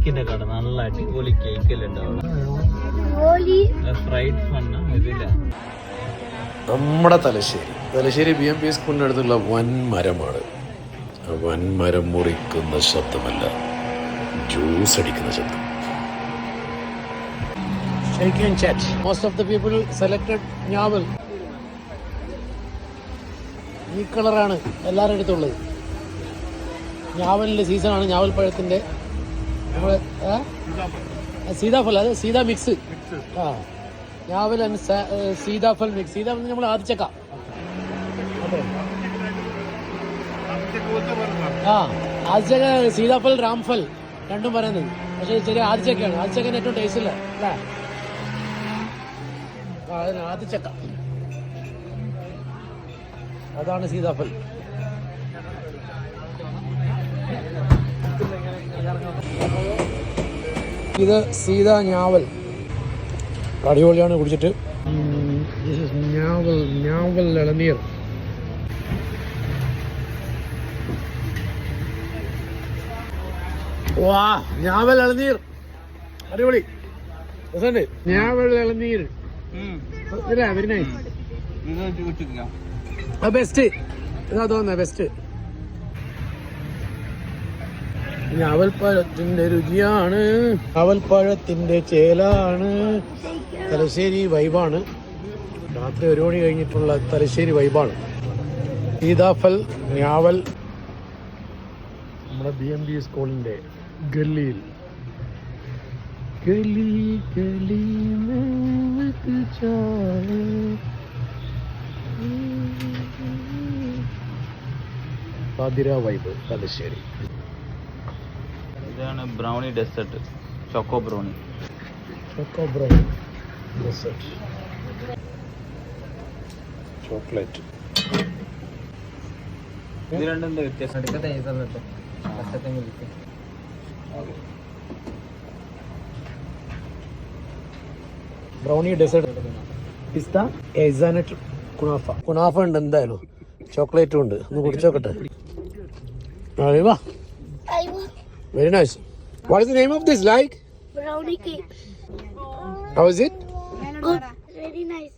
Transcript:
കേക്കിന്റെ കട, നല്ല അടിപൊളി കേക്കല്ലുണ്ട് അവിടെ. ഫ്രൈഡ് ഫണ്ണ് ഇതില്ല. നമ്മുടെ തലശ്ശേരി BMP സ്കൂളിനടുത്തുള്ള വൻമരമാണ്. വൻമരം മുറിക്കുന്ന ശബ്ദമല്ല, ജ്യൂസ് അടിക്കുന്ന ശബ്ദം. Shake and chat. Most of the people selected ഞാവൽ. ഈ കളറാണ് എല്ലാവരുടെ അടുത്തുള്ളത്. ഞാവലിൻ്റെ സീസണാണ്, ഞാവൽ പഴത്തിൻ്റെ. നമ്മൾ സീതാഫൽ, അത് സീതാ മിക്സ്. ആ, ഞാവൽ ആൻഡ് സീതാഫൽ മിക്സ്. സീതാഫൽ നമ്മൾ ആദ്യച്ചക്ക. ആ, ആദ്യച്ചക്ക സീതാഫൽ രാംഫൽ രണ്ടും പറയുന്നത്. പക്ഷേ ചെറിയ ആദ്യച്ചക്കയാണ്. ആദ്യച്ചക്കന് ഏറ്റവും ടേസ്റ്റ് ഇല്ല അല്ലേ? ആദ്യച്ചക്ക അതാണ് സീതാഫൽ. ഇത് സീതാ ഞാവൽ, അടിപൊളിയാണ് കുടിച്ചിട്ട്. ഞാവൽ ഇളനീർ. വാ, ഞാവൽ ഇളനീർ അടിപൊളി. ഞാവൽ ഇളനീർ വെരി നൈസ്. ബെസ്റ്റ് ഇതാ തോന്നുന്നത്, ബെസ്റ്റ്. ഞാവൽപ്പഴത്തിന്റെ രുചിയാണ്, ഞാവൽപ്പഴത്തിന്റെ ചേലാണ്. തലശ്ശേരി വൈബാണ്. രാത്രി 1 മണി കഴിഞ്ഞിട്ടുള്ള തലശ്ശേരി വൈബാണ്. സീതാഫൽ, ഞാവൽ. നമ്മുടെ BMP സ്കൂളിന്റെ ഗല്ലിയിൽ. പാതിര വൈബ് തലശ്ശേരി. ഇതാണ് brownie dessert, choco brownie dessert, chocolate. ഇത് രണ്ടും വ്യത്യാസം. ബ്രൗണി ഡെസേർട്ട്, പിസ്ത, ഹേസൽനട്ട്, കുനാഫ ഉണ്ട്. എന്തായാലും ചോക്ലേറ്റും ഉണ്ട്. ഒന്ന് കുടിച്ചോക്കട്ടെ. Very nice. What is the name of this? Like brownie cake. How is it? Good. Very nice.